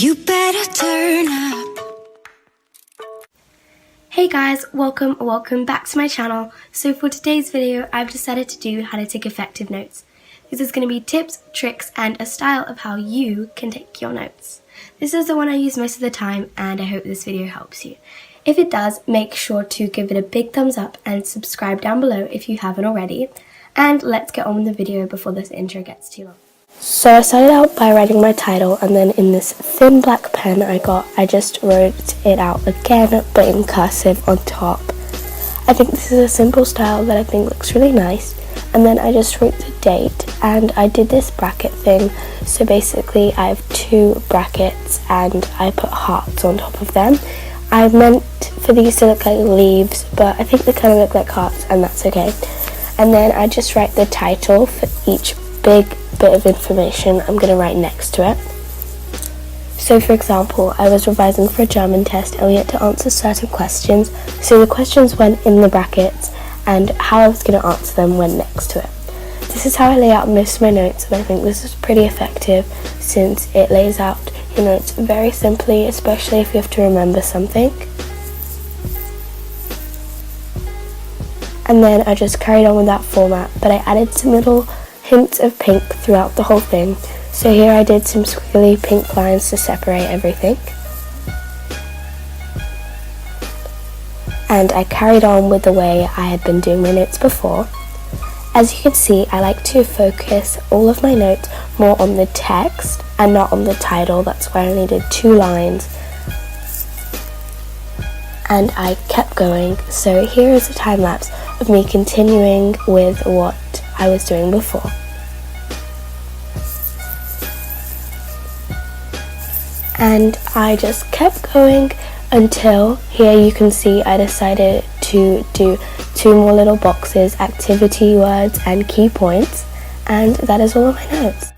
You better turn up. Hey guys, welcome back to my channel. So for today's video, I've decided to do how to take effective notes. This is going to be tips, tricks, and a style of how you can take your notes. This is the one I use most of the time, and I hope this video helps you. If it does, make sure to give it a big thumbs up and subscribe down below if you haven't already. And let's get on with the video before this intro gets too long. So I started out by writing my title, and then in this thin black pen I just wrote it out again, but in cursive on top. I think this is a simple style that I think looks really nice. And then I just wrote the date, and I did this bracket thing. So basically I have two brackets and I put hearts on top of them. I meant for these to look like leaves, but I think they kind of look like hearts, and that's okay. And then I just write the title for each big bit of information I'm going to write next to it. So for example, I was revising for a German test and we had to answer certain questions, so the questions went in the brackets and how I was going to answer them went next to it. This is how I lay out most of my notes, and I think this is pretty effective since it lays out your notes very simply, especially if you have to remember something. And then I just carried on with that format, but I added some little hints of pink throughout the whole thing. So here I did some squiggly pink lines to separate everything. And I carried on with the way I had been doing my notes before. As you can see, I like to focus all of my notes more on the text and not on the title. That's why I only did 2 lines. And I kept going. So here is a time lapse of me continuing with what I was doing before. And I just kept going until here you can see I decided to do 2 more little boxes, activity words and key points, and that is all of my notes.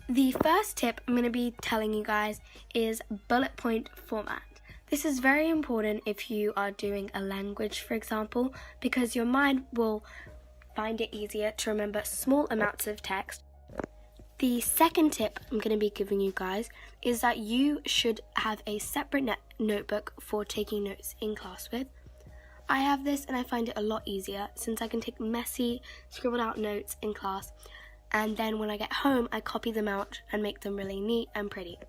The first tip I'm going to be telling you guys is bullet point format. This is very important if you are doing a language, for example, because your mind will find it easier to remember small amounts of text. The second tip I'm going to be giving you guys is that you should have a separate notebook for taking notes in class with. I have this and I find it a lot easier since I can take messy, scribbled out notes in class, and then when I get home I copy them out and make them really neat and pretty.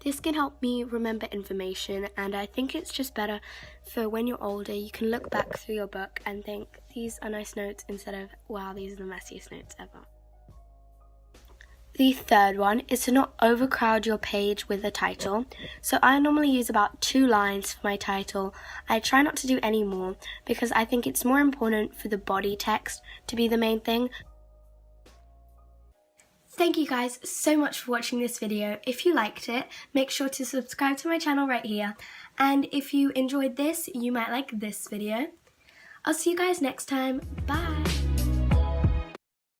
This can help me remember information, and I think it's just better for when you're older. You can look back through your book and think, these are nice notes, instead of, wow, these are the messiest notes ever. The third one is to not overcrowd your page with a title. So I normally use about 2 lines for my title. I try not to do any more because I think it's more important for the body text to be the main thing. Thank you guys so much for watching this video. If you liked it, make sure to subscribe to my channel right here. And if you enjoyed this, you might like this video. I'll see you guys next time. Bye!